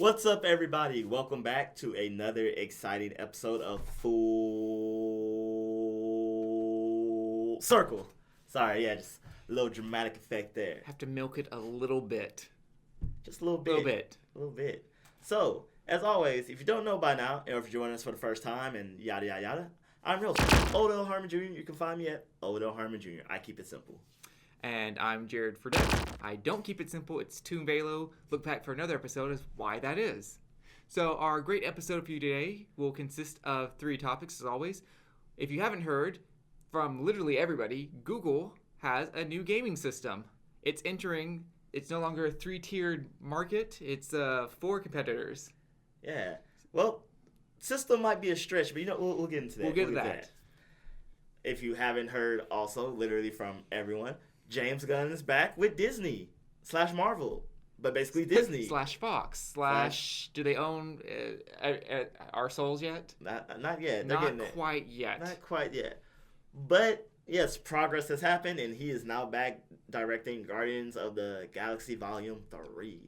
What's up, everybody? Welcome back to another exciting episode of Full Circle. Sorry, just a little dramatic effect there. Have to milk it a little bit. Just a little bit. A little bit. So, as always, if you don't know by now, or if you're joining us for the first time and yada, yada, yada, I'm your host, Odell Harmon Jr. You can find me at Odell Harmon Jr. I keep it simple. And I'm Jared Fradette. I don't keep it simple. It's Toon Velo. Look back for another episode as why that is. So our great episode for you today will consist of 3 topics as always. If you haven't heard from literally everybody, Google has a new gaming system. It's no longer a 3-tiered market. It's 4 competitors. Yeah. Well, system might be a stretch, but we'll get into that. We'll get to that. If you haven't heard also, literally from everyone, James Gunn is back with Disney / Marvel, but basically Disney / Fox / do they own our souls yet? Not yet. Not quite yet. Not quite yet. But yes, progress has happened, and he is now back directing Guardians of the Galaxy Volume 3.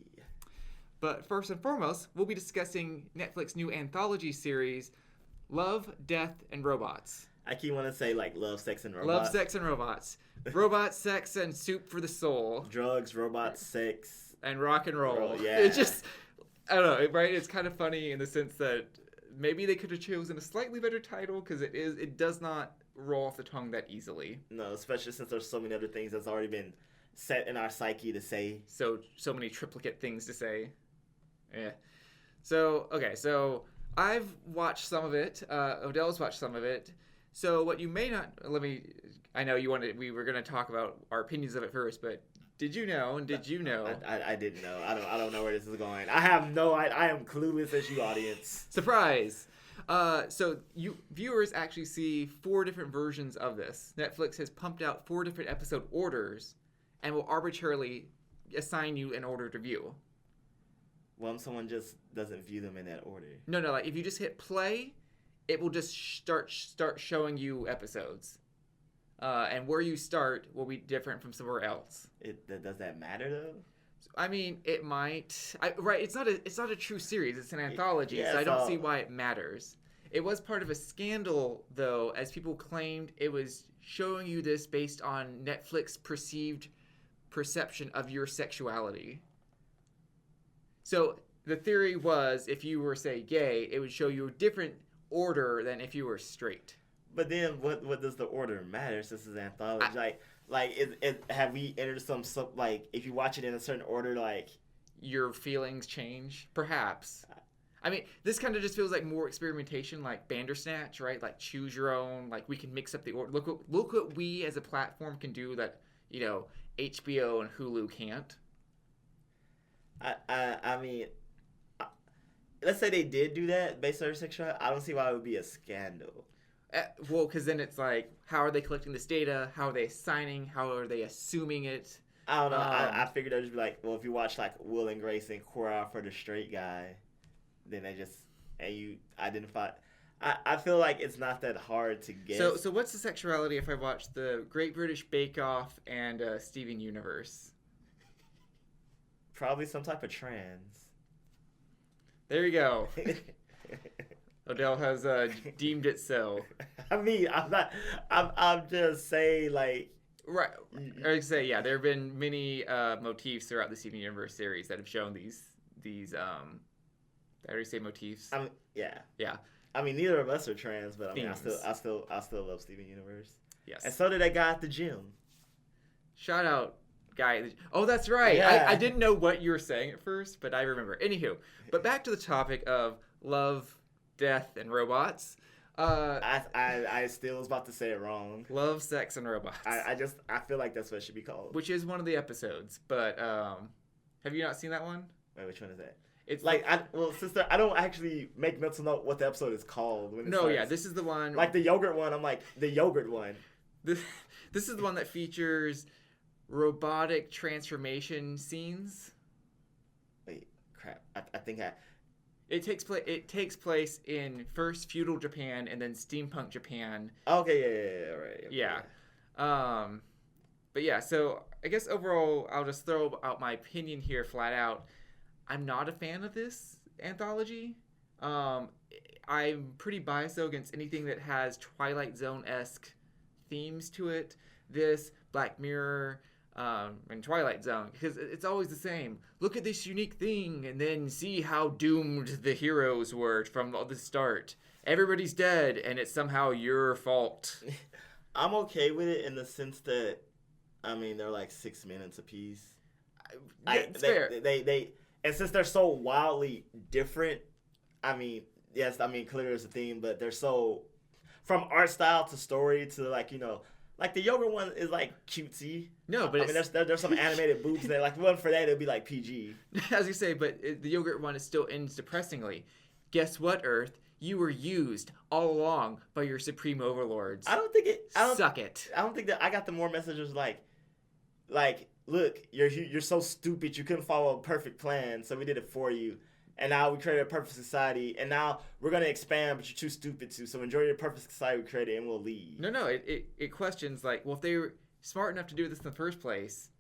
But first and foremost, we'll be discussing Netflix's new anthology series, Love, Death, and Robots. I keep wanting to say like Love, Sex, and Robots. Love, Sex, and Robots. Robots, sex, and soup for the soul. Drugs, robots, sex. And rock and roll. Yeah. It's just, I don't know, right? It's kind of funny in the sense that maybe they could have chosen a slightly better title because it does not roll off the tongue that easily. No, especially since there's so many other things that's already been set in our psyche to say. So many triplicate things to say. Yeah. So I've watched some of it. Odell's watched some of it. So what you may not, I know we were going to talk about our opinions of it first, but did you know, and did you know? I didn't know. I don't know where this is going. I am clueless as you audience. Surprise. So you viewers actually see 4 different versions of this. Netflix has pumped out 4 different episode orders and will arbitrarily assign you an order to view. Well, if someone just doesn't view them in that order. No, like if you just hit play, it will just start showing you episodes. And where you start will be different from somewhere else. Does that matter though? I mean, it might. Right? It's not a true series. It's an anthology, so I don't see why it matters. It was part of a scandal, though, as people claimed it was showing you this based on Netflix perceived perception of your sexuality. So the theory was, if you were, say, gay, it would show you a different order than if you were straight. But then, what does the order matter since it's an anthology? Have we entered some like if you watch it in a certain order, like your feelings change? Perhaps. I mean, this kind of just feels like more experimentation, like Bandersnatch, right? Like choose your own. Like we can mix up the order. Look what we as a platform can do that HBO and Hulu can't. I mean, let's say they did do that based on their sexuality. I don't see why it would be a scandal. Well, because then it's like, how are they collecting this data? How are they assigning? How are they assuming it? I don't know. I figured they'd just be like, well, if you watch like Will and Grace and Cora for the straight guy, then you identify. I feel like it's not that hard to guess. So what's the sexuality if I watch the Great British Bake Off and Steven Universe? Probably some type of trans. There you go. Odell has deemed it so. I mean, I'm just saying, like... Right. I say, yeah, there have been many motifs throughout the Steven Universe series that have shown these did I already say motifs? Yeah. Yeah. I mean, neither of us are trans, but I mean, Themes. I still love Steven Universe. Yes. And so did that guy at the gym. Shout out, guy. Oh, that's right. Yeah. I didn't know what you were saying at first, but I remember. Anywho, but back to the topic of Love, Death, and Robots. I still was about to say it wrong. Love, Sex, and Robots. I feel like that's what it should be called. Which is one of the episodes, but have you not seen that one? Wait, which one is that? It's sister, I don't actually make mental note what the episode is called. This is the one. Like the yogurt one, I'm like, the yogurt one. This is the one that features robotic transformation scenes. Wait, crap. I think It takes place in first feudal Japan and then steampunk Japan. Okay, yeah, right. Okay. Yeah. But yeah, so I guess overall, I'll just throw out my opinion here flat out. I'm not a fan of this. anthology. I'm pretty biased though against anything that has Twilight Zone-esque themes to it. This, Black Mirror, and Twilight Zone, because it's always the same. Look at this unique thing, and then see how doomed the heroes were from the start. Everybody's dead, and it's somehow your fault. I'm okay with it in the sense that, I mean, they're like 6 minutes apiece. It's fair. And since they're so wildly different, I mean, yes, I mean, clearly there's a theme, but they're so, from art style to story to like, you know, like the yogurt one is like cutesy. No, but I mean, there's some animated boobs there. Like one for that, it'd be like PG. As you say, but the yogurt one still ends depressingly. Guess what, Earth? You were used all along by your supreme overlords. Suck it. I don't think that I got the more messages like, look, you're so stupid you couldn't follow a perfect plan, so we did it for you. And now we created a perfect society, and now we're gonna expand, but you're too stupid to. So enjoy your perfect society we created, and we'll leave. No, it questions like, well, if they were smart enough to do this in the first place,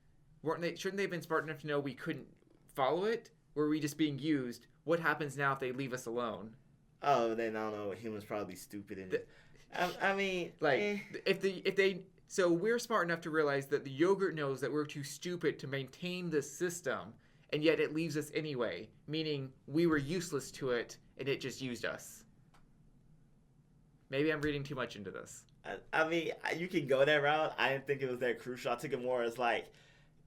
shouldn't they have been smart enough to know we couldn't follow it? Were we just being used? What happens now if they leave us alone? Oh, then I don't know. Humans probably stupid. I mean, like if they. So we're smart enough to realize that the yogurt knows that we're too stupid to maintain this system. And yet it leaves us anyway, meaning we were useless to it, and it just used us. Maybe I'm reading too much into this. I mean, you can go that route. I didn't think it was that crucial. I took it more as like,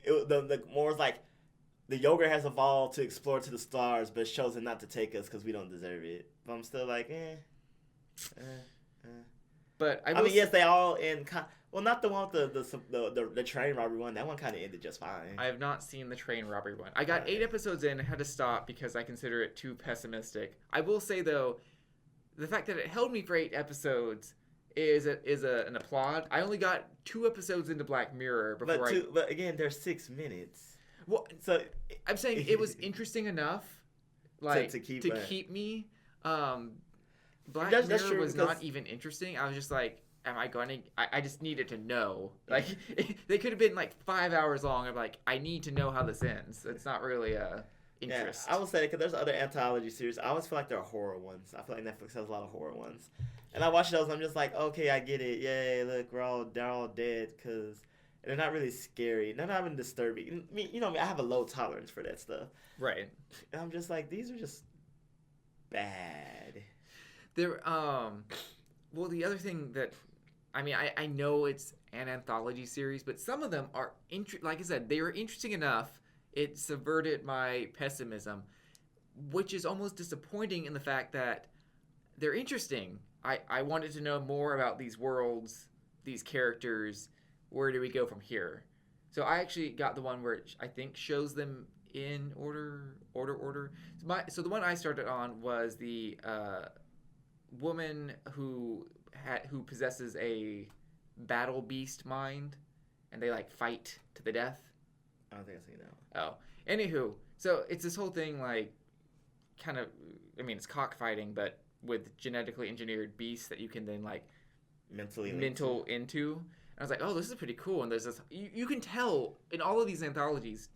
the yogurt has evolved to explore to the stars, but it's chosen not to take us because we don't deserve it. But I'm still like, But I mean, yes, they all end. Well, not the one with the train robbery one. That one kind of ended just fine. I have not seen the train robbery one. I got 8 episodes in and had to stop because I consider it too pessimistic. I will say, though, the fact that it held me for 8 episodes is an applaud. I only got 2 episodes into Black Mirror before But again, they're 6 minutes. Well, so I'm saying it was interesting enough, like to keep me. Black Mirror was not even interesting. I was just like, am I going to... I just needed to know. Like, they could have been like 5 hours long. I'm like, I need to know how this ends. It's not really interest. Yeah, I will say, because there's other anthology series. I always feel like there are horror ones. I feel like Netflix has a lot of horror ones. And I watch those and I'm just like, okay, I get it. Yay, look, they're all dead because they're not really scary. They're not even disturbing. I mean, I have a low tolerance for that stuff. Right. And I'm just like, these are just bad. Well, the other thing that... I mean, I know it's an anthology series, but some of them are, like I said, they were interesting enough. It subverted my pessimism, which is almost disappointing in the fact that they're interesting. I wanted to know more about these worlds, these characters. Where do we go from here? So I actually got the one where I think shows them in order. So the one I started on was the woman who possesses a battle beast mind, and they like fight to the death. I don't think I've seen that one. Oh, anywho, so it's this whole thing like, kind of, I mean, it's cockfighting, but with genetically engineered beasts that you can then like mental into. And I was like, oh, this is pretty cool. And there's this, you can tell in all of these anthologies,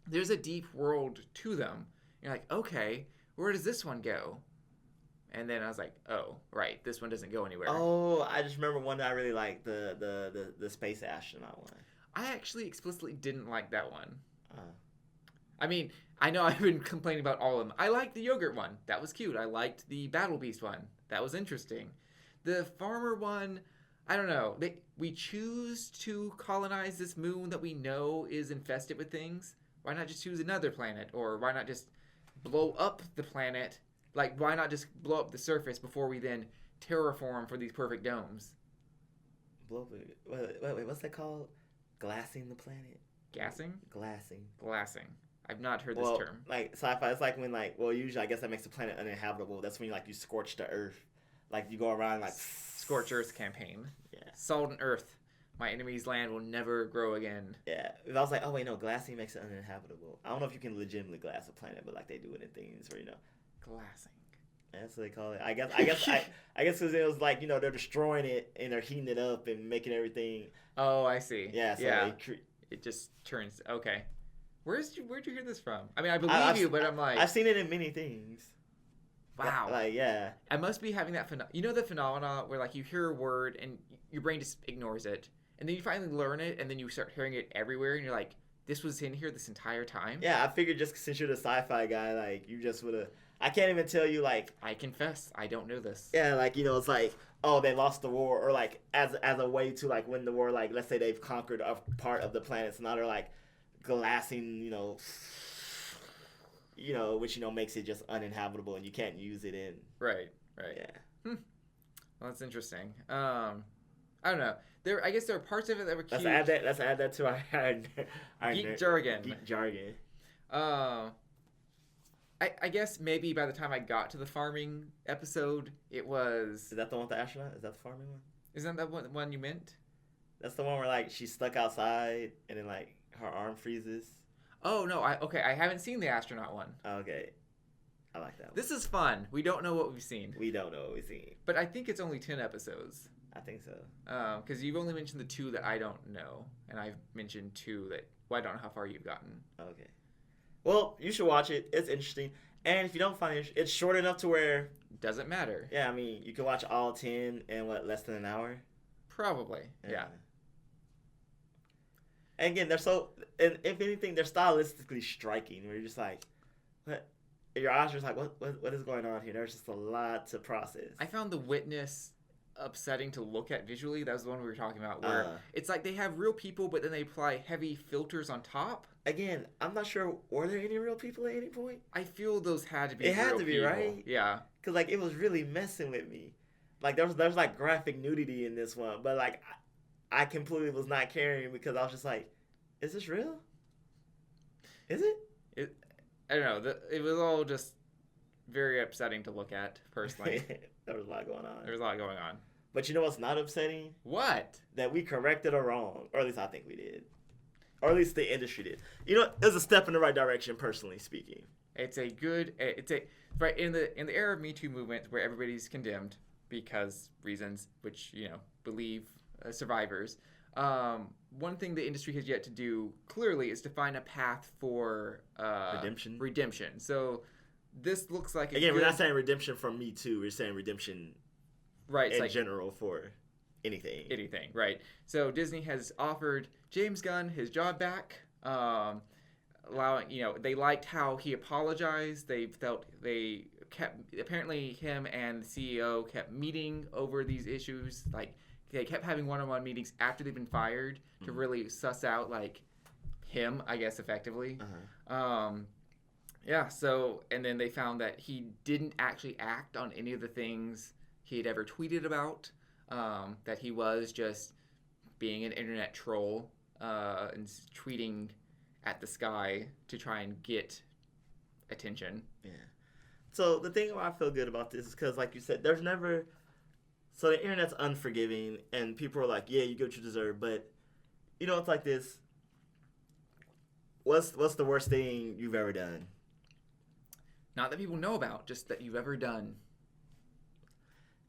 there's a deep world to them. You're like, okay, where does this one go? And then I was like, oh, right, this one doesn't go anywhere. Oh, I just remember one that I really liked, the space astronaut one. I actually explicitly didn't like that one. I mean, I know I've been complaining about all of them. I liked the yogurt one. That was cute. I liked the battle beast one. That was interesting. The farmer one, I don't know. We choose to colonize this moon that we know is infested with things. Why not just choose another planet? Or why not just blow up the planet? Like, why not just blow up the surface before we then terraform for these perfect domes? Wait, what's that called? Glassing the planet? Gassing? Glassing. I've not heard this term. Like, sci-fi, it's like when, like, well, usually I guess that makes the planet uninhabitable. That's when you scorch the earth. Like, you go around, like... Scorch Earth campaign. Yeah. Salt and earth. My enemy's land will never grow again. Yeah. I was like, oh, wait, no, glassing makes it uninhabitable. I don't know if you can legitimately glass a planet, but, like, they do it in things where, Glassing. That's what they call it. I guess because it was like, they're destroying it and they're heating it up and making everything. Oh, I see. Yeah. So yeah. It just turns... Okay. Where'd you hear this from? I mean, I believe you, but I'm like... I've seen it in many things. Wow. Like, yeah. I must be having that you know the phenomena where like you hear a word and your brain just ignores it, and then you finally learn it, and then you start hearing it everywhere, and you're like, this was in here this entire time? Yeah, I figured just since you're the sci-fi guy, like, you just would have... I can't even tell you, like... I confess, I don't know this. Yeah, like, you know, it's like, oh, they lost the war, or, like, as a way to, like, win the war, like, let's say they've conquered a part of the planet, so now they're, like, glassing, you know, which, you know, makes it just uninhabitable, and you can't use it in... Right. Yeah. Well, that's interesting. I don't know. I guess there are parts of it that were cute. Let's add that to our geek jargon. Geek jargon. I guess maybe by the time I got to the farming episode, it was... Is that the one with the astronaut? Is that the farming one? Isn't that one you meant? That's the one where, like, she's stuck outside and then, like, her arm freezes. Oh, no. I haven't seen the astronaut one. Okay. I like that one. This is fun. We don't know what we've seen. We don't know what we've seen. But I think it's only 10 episodes. I think so. Because you've only mentioned the 2 that I don't know. And I've mentioned 2 that... Well, I don't know how far you've gotten. Okay. Well, you should watch it. It's interesting. And if you don't find it, it's short enough to where... Doesn't matter. Yeah, I mean, you can watch all 10 in, less than an hour? Probably, yeah. And again, they're so... And if anything, they're stylistically striking. Where you're just like... What? Your eyes are just like, what is going on here? There's just a lot to process. I found The Witness upsetting to look at visually. That was the one we were talking about, where it's like they have real people, but then they apply heavy filters on top. Again, I'm not sure, were there any real people at any point? I feel those had to be It had to be, people. right? Yeah. Because, like, it was really messing with me. Like, there's like, graphic nudity in this one, but, like, I completely was not caring because I was just like, is this real? Is it? I don't know. It was all just very upsetting to look at, personally. There was a lot going on. But you know what's not upsetting? What? That we corrected a wrong. Or at least I think we did. Or at least the industry did. You know, it was a step in the right direction, personally speaking. Right in the era of Me Too movement, where everybody's condemned because reasons which, you know, believe survivors. One thing the industry has yet to do clearly is to find a path for redemption. So this looks like we're not saying redemption from Me Too. We're saying redemption, right? In general for anything. Right? So Disney has offered James Gunn his job back, allowing, you know, they liked how he apologized. They felt apparently him and the CEO kept meeting over these issues, like. They kept having one-on-one meetings after they've been fired to really suss out, like, him, I guess, effectively. Yeah, so, and then they found that he didn't actually act on any of the things he had ever tweeted about, that he was just being an internet troll and tweeting at the sky to try and get attention. Yeah. So the thing why I feel good about this is because, like you said, there's never... So the internet's unforgiving, and people are like, yeah, you get what you deserve. But, you know, it's like this. What's the worst thing you've ever done? Not that people know about, just that you've ever done.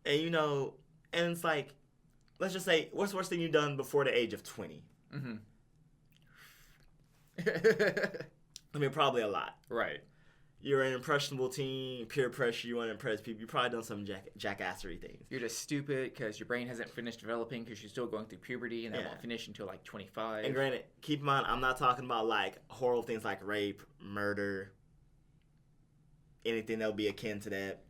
And, you know, and it's like, let's just say, what's the worst thing you've done before the age of 20? Mm-hmm. I mean, probably a lot. Right. You're an impressionable teen, peer pressure, you want to impress people. You've probably done some jackassery things. You're just stupid because your brain hasn't finished developing because you're still going through puberty and that won't finish until like 25. And granted, keep in mind, I'm not talking about like horrible things like rape, murder, anything that would be akin to that.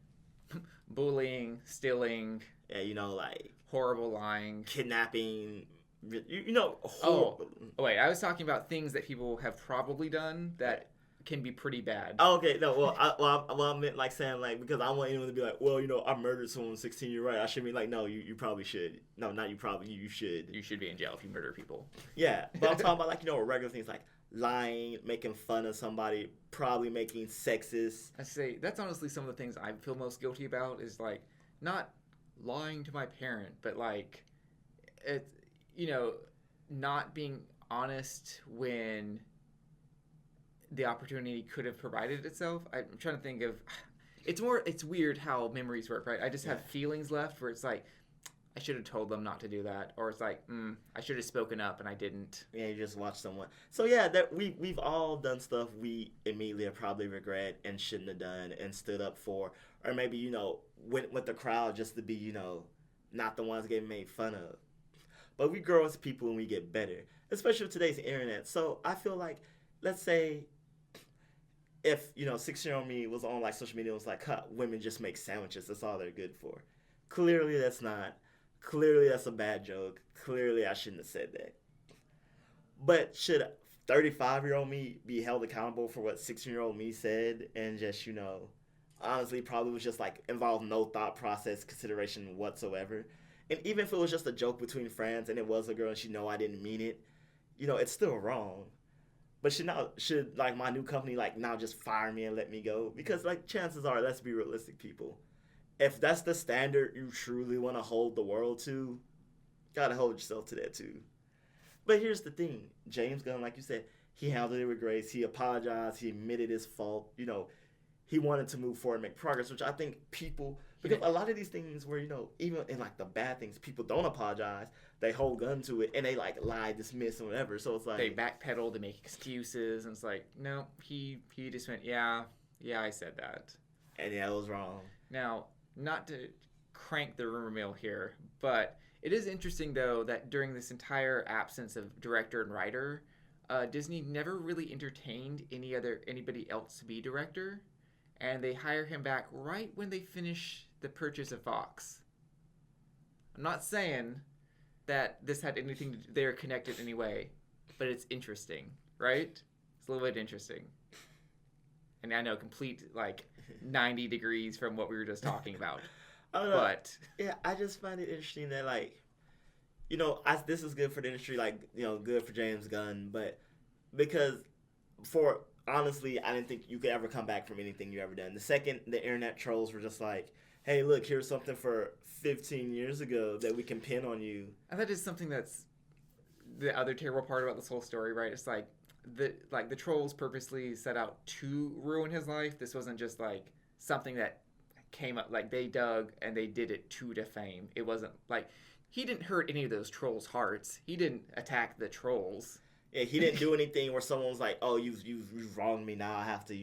Bullying, stealing. Yeah, you know, like... Horrible lying. Kidnapping. You know, horrible. Oh, wait, I was talking about things that people have probably done that... can be pretty bad. Oh, okay. No, I meant like saying like, because I want anyone to be like, well, you know, I murdered someone 16, you're right. I should be like, no, you probably should. No, not you probably, you should. You should be in jail if you murder people. Yeah, but I'm talking about like, you know, regular things like lying, making fun of somebody, probably making sexist. I say, that's honestly some of the things I feel most guilty about is like, not lying to my parent, but like, it's, you know, not being honest when... the opportunity could have provided itself. I'm trying to think of... It's weird how memories work, right? I just have feelings left where it's like, I should have told them not to do that, or it's like, I should have spoken up and I didn't. Yeah, you just watch someone. So yeah, that we've all done stuff we immediately probably regret and shouldn't have done and stood up for, or maybe went with the crowd just to be not the ones getting made fun of. But we grow as people and we get better, especially with today's internet. So I feel like, let's say, if 6-year-old me was on like social media and was like, women just make sandwiches, that's all they're good for. Clearly that's not. Clearly that's a bad joke. Clearly I shouldn't have said that. But should 35-year-old me be held accountable for what 6-year-old me said and just, honestly probably was just like involved no thought process consideration whatsoever? And even if it was just a joke between friends and it was a girl and she know I didn't mean it, it's still wrong. But should like my new company like now just fire me and let me go? Because like chances are, let's be realistic, people. If that's the standard you truly want to hold the world to, gotta hold yourself to that too. But here's the thing. James Gunn, like you said, he handled it with grace. He apologized. He admitted his fault. He wanted to move forward and make progress, which I think people, because a lot of these things where, even in like the bad things, people don't apologize. They hold gun to it and they like lie, dismiss, and whatever. So it's like they backpedal, they make excuses, and it's like, no, he just went, yeah, I said that. And yeah, it was wrong. Now, not to crank the rumor mill here, but it is interesting though that during this entire absence of director and writer, Disney never really entertained anybody else to be director, and they hire him back right when they finish the purchase of Fox. I'm not saying that this had anything to do, they're connected anyway, but it's interesting, right? It's a little bit interesting. And I know, complete like 90 degrees from what we were just talking about. I don't know. But yeah, I just find it interesting that like, this is good for the industry, like, good for James Gunn, but because honestly, I didn't think you could ever come back from anything you ever done. The second the internet trolls were just like, hey, look, here's something for 15 years ago that we can pin on you. And that is something that's the other terrible part about this whole story, right? It's like the trolls purposely set out to ruin his life. This wasn't just like something that came up, like they dug and they did it to defame. It wasn't like he didn't hurt any of those trolls' hearts. He didn't attack the trolls. Yeah, he didn't do anything where someone was like, oh, you wronged me, now I have to,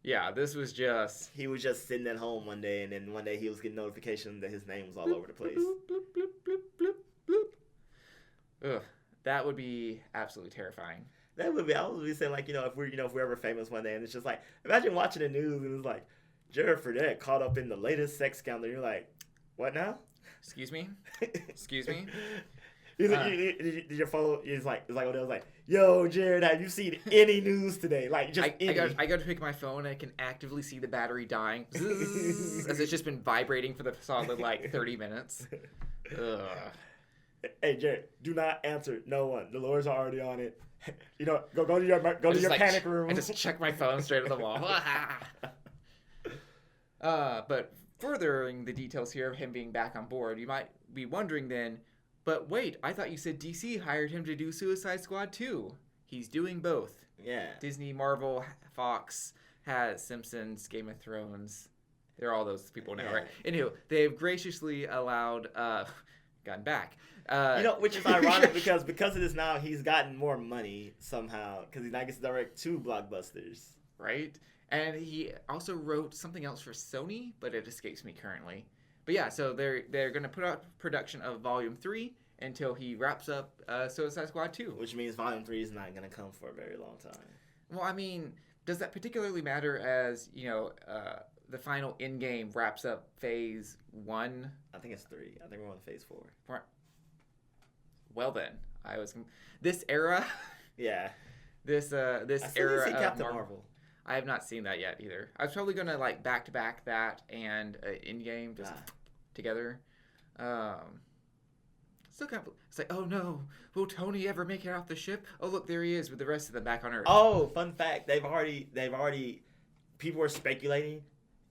Yeah, this was just... He was just sitting at home one day, and then one day he was getting notification that his name was all over the place. Bloop, bloop, bloop, bloop, bloop. Ugh, that would be absolutely terrifying. That would be, I would be saying, like, if we're ever famous one day, and it's just like, imagine watching the news, and it's like, Jared Fradette caught up in the latest sex scandal. You're like, what now? Excuse me? Excuse me? Did your follow? It's like Odell's like, yo, Jared, have you seen any news today? Like, just I got to pick my phone and I can actively see the battery dying as it's just been vibrating for the solid like 30 minutes. Ugh. Hey, Jared, do not answer. No one. The lawyers are already on it. Go to your panic room. I just check my phone straight at the wall. But furthering the details here of him being back on board, you might be wondering then, but wait, I thought you said DC hired him to do Suicide Squad 2. He's doing both. Yeah. Disney, Marvel, Fox, has Simpsons, Game of Thrones. They're all those people now, right? Anywho, they've graciously allowed, gotten back. Which is ironic because of this now, he's gotten more money somehow because he now gets direct to blockbusters. Right? And he also wrote something else for Sony, but it escapes me currently. But yeah, so they're going to put out production of Volume 3 until he wraps up Suicide Squad 2. Which means Volume 3 is not going to come for a very long time. Well, I mean, does that particularly matter as, the final endgame wraps up Phase 1? I think it's 3. I think we're on Phase 4. Well then, this era... Yeah. This era of Captain Marvel. I have not seen that yet either. I was probably gonna like back to back that and Endgame just together. Still kind of, it's like, oh no, will Tony ever make it off the ship? Oh look, there he is with the rest of them back on Earth. Oh, fun fact, they've already people were speculating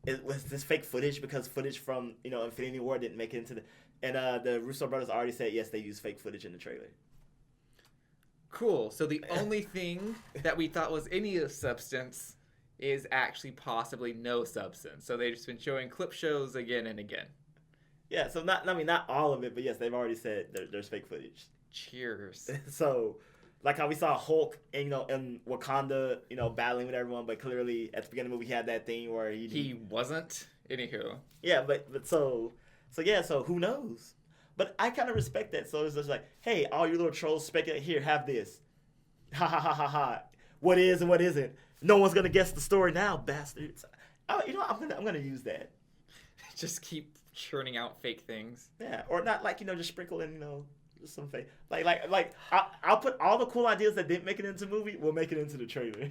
it was this fake footage because footage from Infinity War didn't make it into the Russo brothers already said yes, they used fake footage in the trailer. Cool. So the only thing that we thought was any of substance is actually possibly no substance. So they've just been showing clip shows again and again. Yeah, so not all of it, but yes, they've already said there's fake footage. Cheers. So, like how we saw Hulk, in Wakanda, battling with everyone, but clearly at the beginning of the movie he had that thing where he wasn't. Anywho. Yeah, but so who knows? But I kind of respect that. So it's just like, hey, all you little trolls speculate here, have this. Ha ha ha ha ha. What is and what isn't? No one's gonna guess the story now, bastards. I'm gonna use that. Just keep churning out fake things. Yeah, or not just sprinkle in just some fake like I'll put all the cool ideas that didn't make it into the movie. We'll make it into the trailer.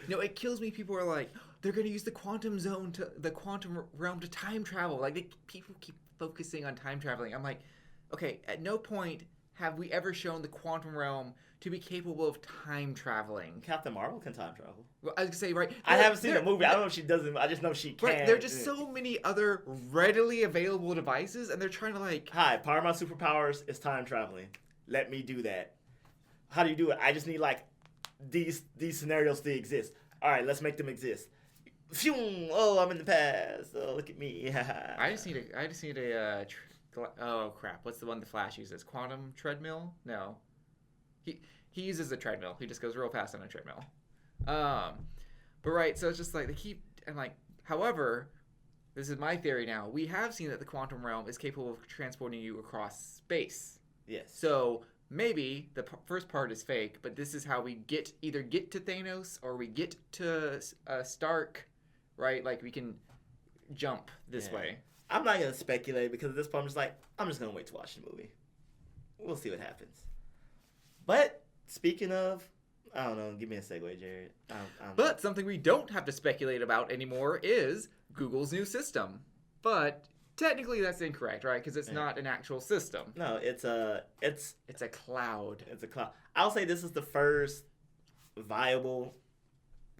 It kills me. People are like, they're gonna use the quantum realm to time travel. Like people keep focusing on time traveling. I'm like, okay, at no point have we ever shown the quantum realm to be capable of time traveling. Captain Marvel can time travel. Well, I was gonna say, right. I haven't seen the movie. I don't know if she doesn't. I just know she can. Right, there are just so many other readily available devices, and they're trying to Hi, part of my superpowers is time traveling. Let me do that. How do you do it? I just need these scenarios to exist. All right, let's make them exist. Phew! Oh, I'm in the past. Oh, look at me. I just need a. Oh crap! What's the one the Flash uses? Quantum treadmill? No. He uses a treadmill. He just goes real fast on a treadmill. But right, so it's just like they keep and however, this is my theory now. We have seen that the quantum realm is capable of transporting you across space. Yes. So maybe the first part is fake, but this is how we either get to Thanos or we get to Stark, right? Like we can jump this way. I'm not gonna speculate because at this point I'm just gonna wait to watch the movie. We'll see what happens. But speaking of, I don't know. Give me a segue, Jared. But something we don't have to speculate about anymore is Google's new system. But technically, that's incorrect, right? Because it's not an actual system. No, it's a cloud. It's a cloud. I'll say this is the first viable.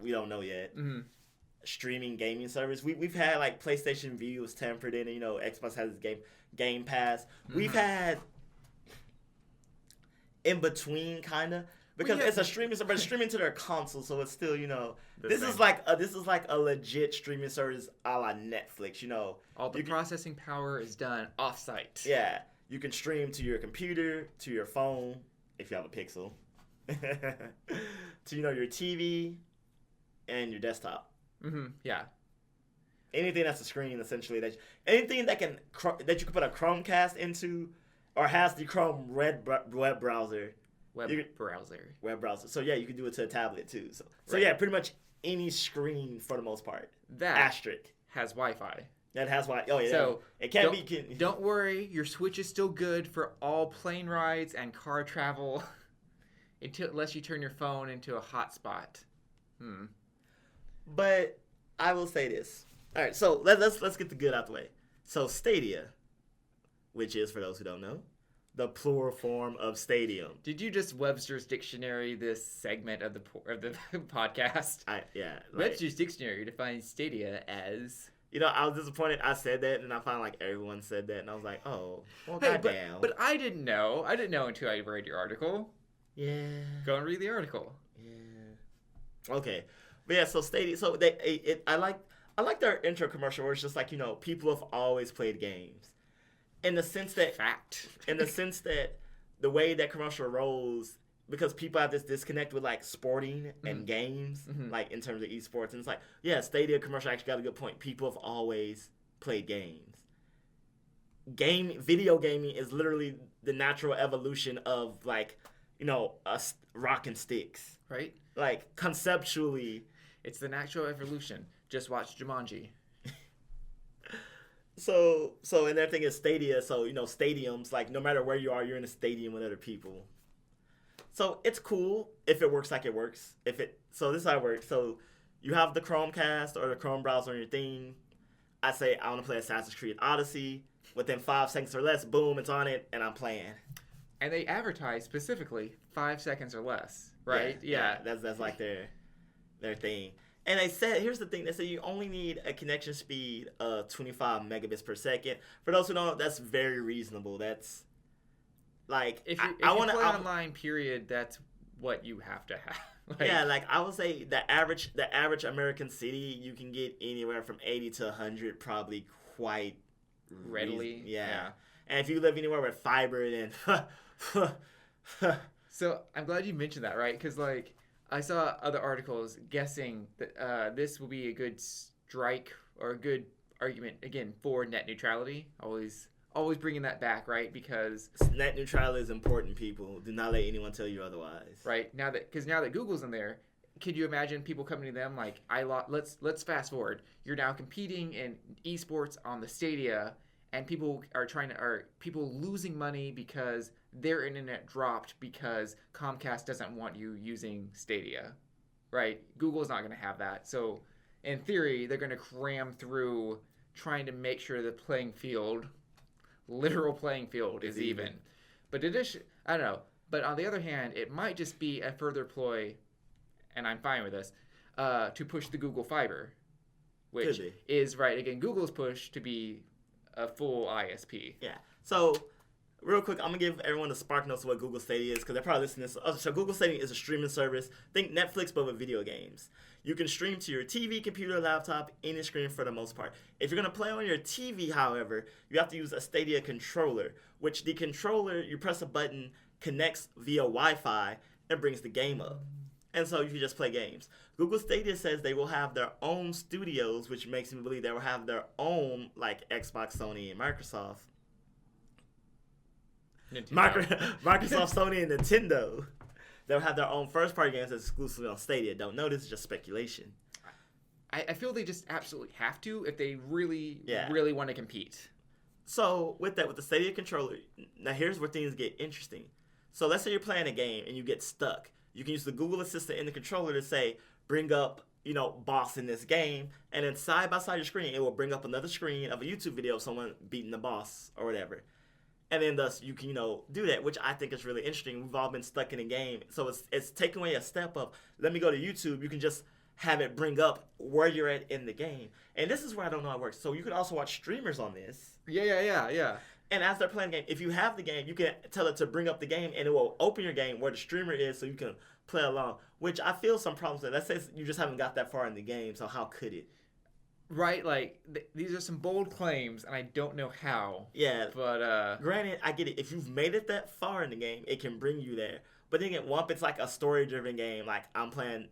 We don't know yet. Mm-hmm. Streaming gaming service. We've had PlayStation View was tempered in, and Xbox has its Game Pass. Mm-hmm. We've had in between kind of because it's a streaming service, but it's streaming to their console, so it's still this is like a legit streaming service a la Netflix. All the processing power is done offsite. Yeah, you can stream to your computer, to your phone if you have a Pixel, to your TV and your desktop. Mm-hmm. Yeah. Anything that's a screen, essentially. Anything that you can put a Chromecast into, or has the Chrome web browser. Web browser. So yeah, you can do it to a tablet too. So yeah, pretty much any screen for the most part. That asterisk has Wi-Fi. That has Wi-Fi. Oh yeah. So it can't be. Don't worry, your Switch is still good for all plane rides and car travel, unless you turn your phone into a hotspot. But I will say this. All right, so let's get the good out the way. So Stadia, which is, for those who don't know, the plural form of stadium. Did you just Webster's Dictionary this segment of the podcast? Webster's Dictionary defines Stadia as. I was disappointed I said that, and I found everyone said that, and I was like, oh, well, goddamn. But I didn't know. I didn't know until I read your article. Yeah. Go and read the article. Yeah. Okay. But yeah, so Stadia. So I like their intro commercial where it's just people have always played games. In the sense that the way that commercial rolls, because people have this disconnect with sporting and games, in terms of esports, and it's Stadia commercial actually got a good point. People have always played games. Video gaming is literally the natural evolution of us rocking sticks, right? Conceptually, it's the natural evolution. Just watch Jumanji. So and their thing is Stadia. So stadiums, no matter where you are, you're in a stadium with other people. So it's cool if it works like it works. So this is how it works. So you have the Chromecast or the Chrome browser on your thing. I say I want to play Assassin's Creed Odyssey. Within 5 seconds or less, boom, it's on it, and I'm playing. And they advertise specifically 5 seconds or less, right? Yeah. That's their thing. And they said, here's the thing. They said you only need a connection speed of 25 megabits per second. For those who don't know, that's very reasonable. That's if you play online, period, that's what you have to have. I would say the average American city, you can get anywhere from 80 to 100 probably quite readily. Yeah. And if you live anywhere with fiber, then So I'm glad you mentioned that, right? Because like I saw other articles guessing that this will be a good strike or a good argument again for net neutrality. Always bringing that back, right? Because net neutrality is important. People do not let anyone tell you otherwise. Right now that Google's in there, could you imagine people coming to them like, let's fast forward. You're now competing in esports on the Stadia, and people are losing money because their internet dropped because Comcast doesn't want you using Stadia, right? Google's not going to have that. So in theory, they're going to cram through trying to make sure the literal playing field is even. But I don't know. But on the other hand, it might just be a further ploy, and I'm fine with this, to push the Google Fiber, which is, right, again, Google's push to be a full ISP. Yeah. So, real quick, I'm going to give everyone the spark notes of what Google Stadia is, because they're probably listening to this. So, Google Stadia is a streaming service. Think Netflix, but with video games. You can stream to your TV, computer, laptop, any screen for the most part. If you're going to play on your TV, however, you have to use a Stadia controller, which the controller, you press a button, connects via Wi-Fi, and brings the game up. And so you can just play games. Google Stadia says they will have their own studios, which makes me believe they will have their own, like Xbox, Sony, and Microsoft. Microsoft, Sony, and Nintendo. They'll have their own first-party games that's exclusively on Stadia. Don't know, this is just speculation. I feel they just absolutely have to if they really want to compete. So with that, with the Stadia controller, now here's where things get interesting. So let's say you're playing a game and you get stuck. You can use the Google Assistant in the controller to say, bring up, boss in this game. And then side by side your screen, it will bring up another screen of a YouTube video of someone beating the boss or whatever. And then thus you can, do that, which I think is really interesting. We've all been stuck in a game. So it's taking away a step of, let me go to YouTube. You can just have it bring up where you're at in the game. And this is where I don't know how it works. So you can also watch streamers on this. Yeah. And as they're playing the game, if you have the game, you can tell it to bring up the game, and it will open your game where the streamer is so you can play along, which I feel some problems with. Let's say you just haven't got that far in the game, so how could it? Right, like, these are some bold claims, and I don't know how. Yeah. But, granted, I get it. If you've made it that far in the game, it can bring you there. But then again, it's like a story-driven game. Like, I'm playing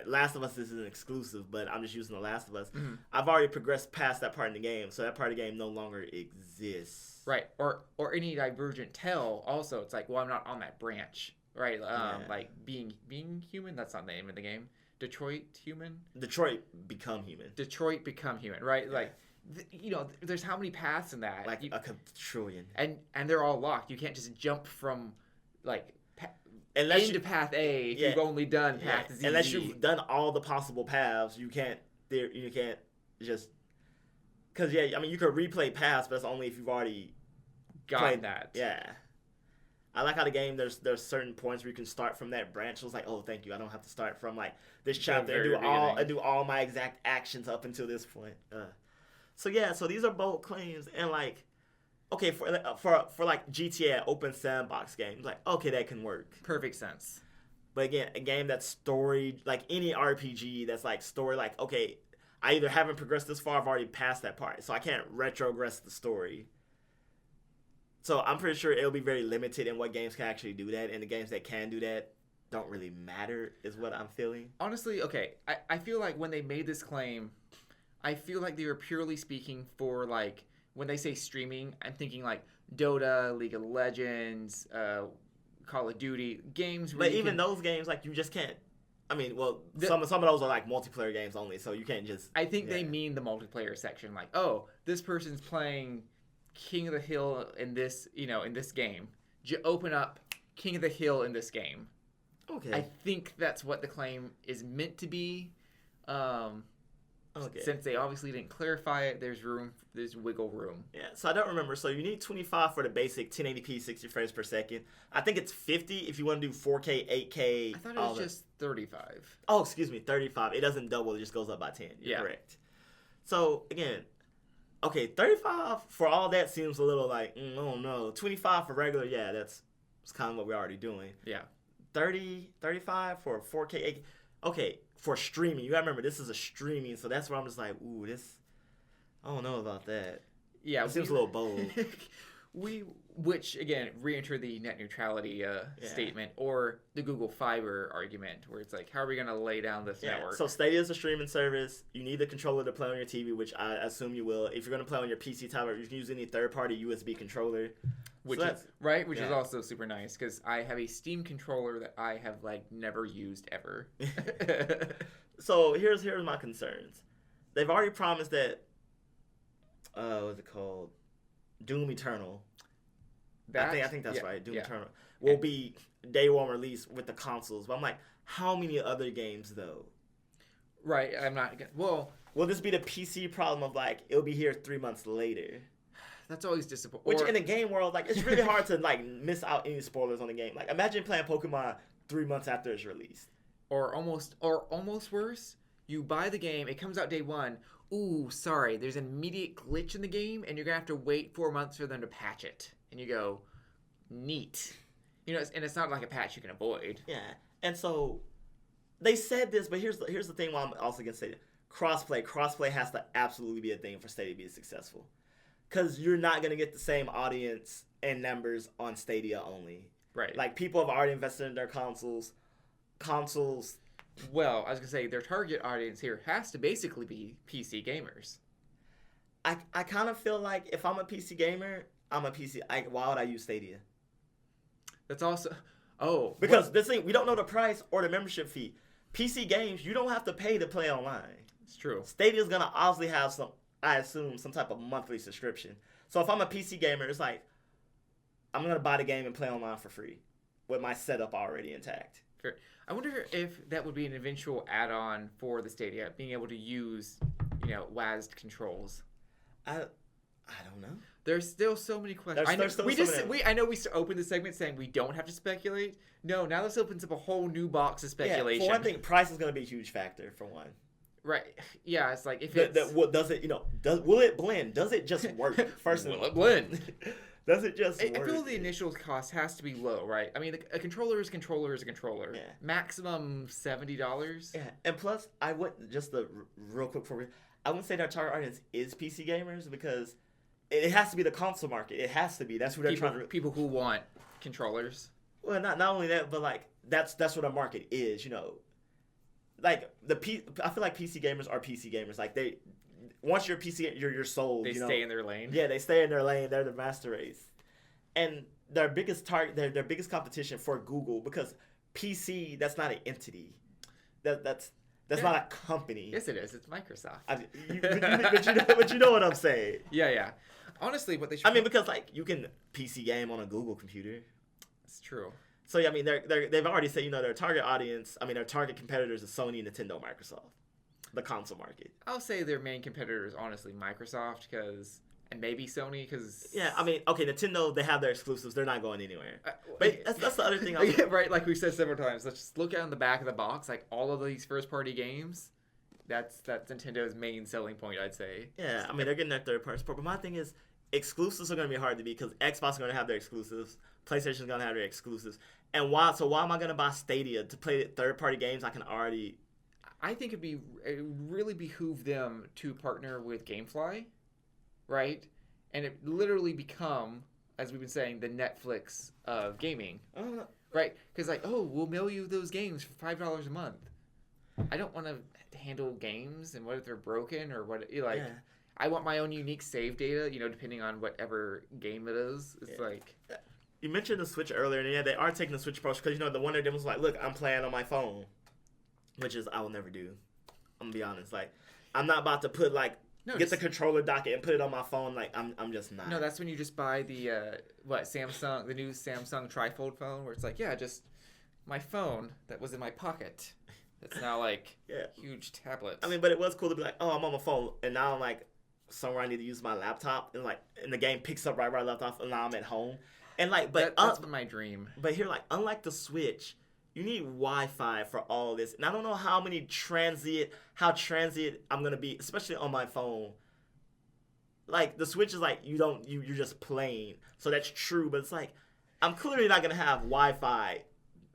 Last of Us isn't exclusive, but I'm just using The Last of Us. Mm-hmm. I've already progressed past that part in the game, so that part of the game no longer exists. Right, or any divergent tell, also, it's like, well, I'm not on that branch, right? Like, being human, that's not the name of the game. Detroit Become Human, right? Yeah. Like, there's how many paths in that? Like a trillion. And they're all locked. You can't just jump from, like, into path A if you've only done path Z. Unless you've done all the possible paths, you can't just... Because, you could replay paths, but it's only if you've already got that. Yeah. I like how the game, there's certain points where you can start from that branch. So it's like, oh, thank you. I don't have to start from, like, this chapter and do all my exact actions up until this point. So these are bold claims. And, like, okay, for like GTA, open sandbox games, like, okay, that can work. Perfect sense. But again, a game that's story, like any RPG that's like story, like, okay, I either haven't progressed this far, I've already passed that part, so I can't retrogress the story. So I'm pretty sure it'll be very limited in what games can actually do that, and the games that can do that don't really matter, is what I'm feeling. Honestly, okay, I feel like when they made this claim, I feel like they were purely speaking for, like, when they say streaming, I'm thinking like Dota, League of Legends, Call of Duty, games. But even those games, like, you just can't. I mean, well, some of those are like multiplayer games only, so you can't just. I think they mean the multiplayer section, like, oh, this person's playing King of the Hill in this, in this game. Open up King of the Hill in this game. Okay. I think that's what the claim is meant to be. Okay. Since they obviously didn't clarify it, there's wiggle room. Yeah, so I don't remember. So you need 25 for the basic 1080p 60 frames per second. I think it's 50 if you want to do 4K, 8K. I thought it was just 35. Oh, excuse me, 35. It doesn't double, it just goes up by 10. You're correct. So, again, okay, 35 for all that seems a little like, I don't know. 25 for regular, that's kind of what we're already doing. Yeah. 35 for 4K, 8K. Okay, for streaming. You gotta remember, this is a streaming, so that's where I'm just like, ooh, this, I don't know about that. Yeah, it seems a little bold. Which again, re-enter the net neutrality statement or the Google Fiber argument, where it's like, how are we going to lay down this network? So Stadia is a streaming service. You need the controller to play on your TV, which I assume you will. If you're going to play on your PC tablet, you can use any third-party USB controller. Which is also super nice, because I have a Steam controller that I have never used ever. So here's my concerns. They've already promised that what's it called? Doom Eternal. I think that's right. Doom Eternal will be day one release with the consoles. But I'm like, how many other games though? Right. I'm not. Well, will this be the PC problem of it'll be here 3 months later? That's always disappointing. Which in the game world, it's really hard to miss out any spoilers on the game. Imagine playing Pokemon 3 months after it's released. Or almost worse. You buy the game, it comes out day one. Ooh, sorry, there's an immediate glitch in the game, and you're gonna have to wait 4 months for them to patch it. And you go, neat. And it's not like a patch you can avoid. Yeah, and so they said this, but here's the thing. Why I'm also gonna say crossplay. Crossplay has to absolutely be a thing for Stadia to be successful, because you're not gonna get the same audience and numbers on Stadia only. Right. People have already invested in their consoles. Well, I was gonna say their target audience here has to basically be PC gamers. I kind of feel like if I'm a PC gamer, I'm a PC. Why would I use Stadia? That's also because this thing, we don't know the price or the membership fee. PC games, you don't have to pay to play online. It's true. Stadia's gonna obviously have some type of monthly subscription. So if I'm a PC gamer, it's I'm gonna buy the game and play online for free with my setup already intact. Fair. I wonder if that would be an eventual add-on for the Stadia, being able to use, WASD controls. I don't know. There's still so many questions. I know we opened the segment saying we don't have to speculate. No, now this opens up a whole new box of speculation. Yeah, for one thing, price is going to be a huge factor. For one. Right. Yeah, it's if does it? Will it blend? Does it just work? First, will it blend? Does it just work? I feel the initial cost has to be low, right? I mean, a controller is a controller. Yeah. Maximum $70. Yeah, and plus, I wouldn't real quick I wouldn't say their target audience is PC gamers, because it has to be the console market. It has to be. That's who they're trying to. People who want controllers. Well, not only that, but that's what a market is. I feel like PC gamers are PC gamers. Once you're a PC, you're sold. They stay in their lane. Yeah, they stay in their lane. They're the master race, and their biggest target, their biggest competition for Google, because PC, that's not an entity. That's not a company. Yes, it is. It's Microsoft. But you know what I'm saying. Yeah. Honestly, what they should. I mean, because you can PC game on a Google computer. It's true. So I mean, they've already said their target audience. I mean, their target competitors is Sony, Nintendo, Microsoft. The console market. I'll say their main competitor is honestly Microsoft, and maybe Sony, because... Yeah, I mean, okay, Nintendo, they have their exclusives. They're not going anywhere. But that's the other thing. Right, like we said several times. Let's just look on the back of the box, all of these first-party games. That's Nintendo's main selling point, I'd say. Yeah, I mean, they're getting their third-party support. But my thing is, exclusives are going to be hard to beat, because Xbox is going to have their exclusives. PlayStation's going to have their exclusives. And why am I going to buy Stadia to play third-party games I can already... I think it really behoove them to partner with GameFly, right? And it literally become, as we've been saying, the Netflix of gaming, right? Because we'll mail you those games for $5 a month. I don't want to handle games, and what if they're broken or what? Yeah. I want my own unique save data, depending on whatever game it is. It's You mentioned the Switch earlier, and they are taking the Switch approach, because the one of them was look, I'm playing on my phone. Which is I will never do. I'm gonna be honest. I'm not about to put get the controller docket and put it on my phone. I'm just not. No, that's when you just buy the the new Samsung trifold phone, where it's just my phone that was in my pocket. It's now huge tablet. I mean, but it was cool to be I'm on my phone, and now I'm somewhere I need to use my laptop, and the game picks up right where I left off, and now I'm at home, and that's my dream. But here, unlike the Switch. You need Wi-Fi for all this. And I don't know how transient I'm going to be, especially on my phone. The Switch is you're just playing. So that's true. But it's I'm clearly not going to have Wi-Fi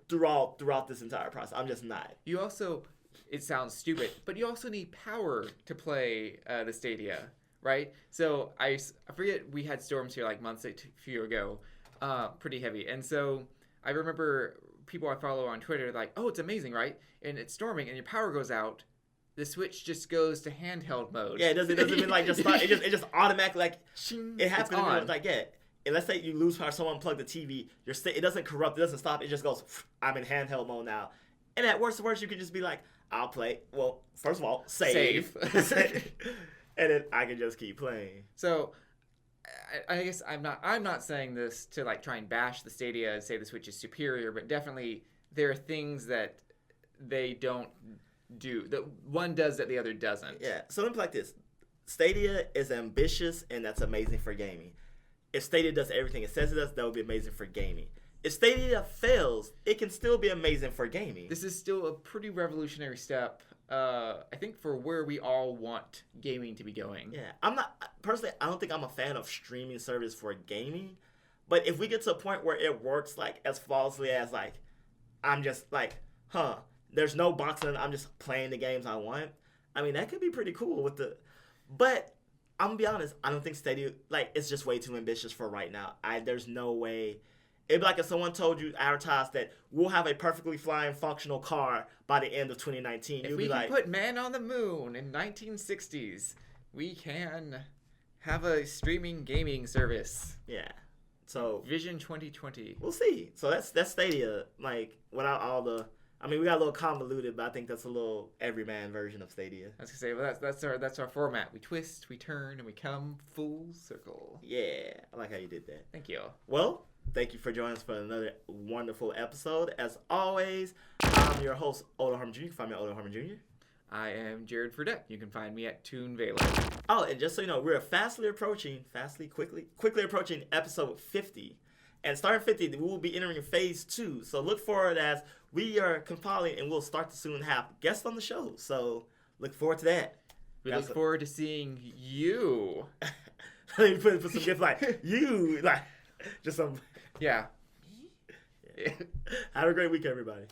throughout this entire process. I'm just not. You also, it sounds stupid, but you also need power to play the Stadia. right? So I forget, we had storms here like months a few ago, pretty heavy. And so I remember people I follow on Twitter like, oh, it's amazing, right? And it's storming and your power goes out. The Switch just goes to handheld mode. Yeah, it doesn't even like just start. It just automatically like it happens. Like and let's say you lose power, someone unplug the TV. It doesn't corrupt. It doesn't stop. It just goes. I'm in handheld mode now. And at worst, you can just be like, I'll play. Well, first of all, save. And then I can just keep playing. So, I guess I'm not saying this to like try and bash the Stadia and say the Switch is superior, but definitely there are things that they don't do. That one does that the other doesn't. Yeah. So let me put it like this: Stadia is ambitious, and that's amazing for gaming. If Stadia does everything it says it does, that would be amazing for gaming. If Stadia fails, it can still be amazing for gaming. This is still a pretty revolutionary step, I think, for where we all want gaming to be going. Yeah, I don't think I'm a fan of streaming service for gaming, but if we get to a point where it works like as flawlessly as like, I'm just like, there's no boxing, I'm just playing the games I want. I mean, that could be pretty cool but I'm gonna be honest, I don't think Stadia, like, it's just way too ambitious for right now. There's no way. It'd be like if someone told you, advertised that we'll have a perfectly flying functional car by the end of 2019. If we can put man on the moon in 1960s, we can have a streaming gaming service. Yeah. So Vision 2020. We'll see. So that's Stadia, like, without all the. I mean, we got a little convoluted, but I think that's a little everyman version of Stadia. I was gonna say, well, that's our format. We twist, we turn, and we come full circle. Yeah, I like how you did that. Thank you. Well, thank you for joining us for another wonderful episode. As always, I'm your host, Odo Harmon Jr. You can find me at Odo Harmon Jr. I am Jared Fradette. You can find me at Toon Vela. Oh, and just so you know, we're quickly approaching episode 50. And starting 50, we will be entering phase 2. So look forward as we are compiling, and we'll start to soon have guests on the show. So look forward to that. We look forward to seeing you. Let me put some gifts like you, like just some. Yeah. Have a great week, everybody.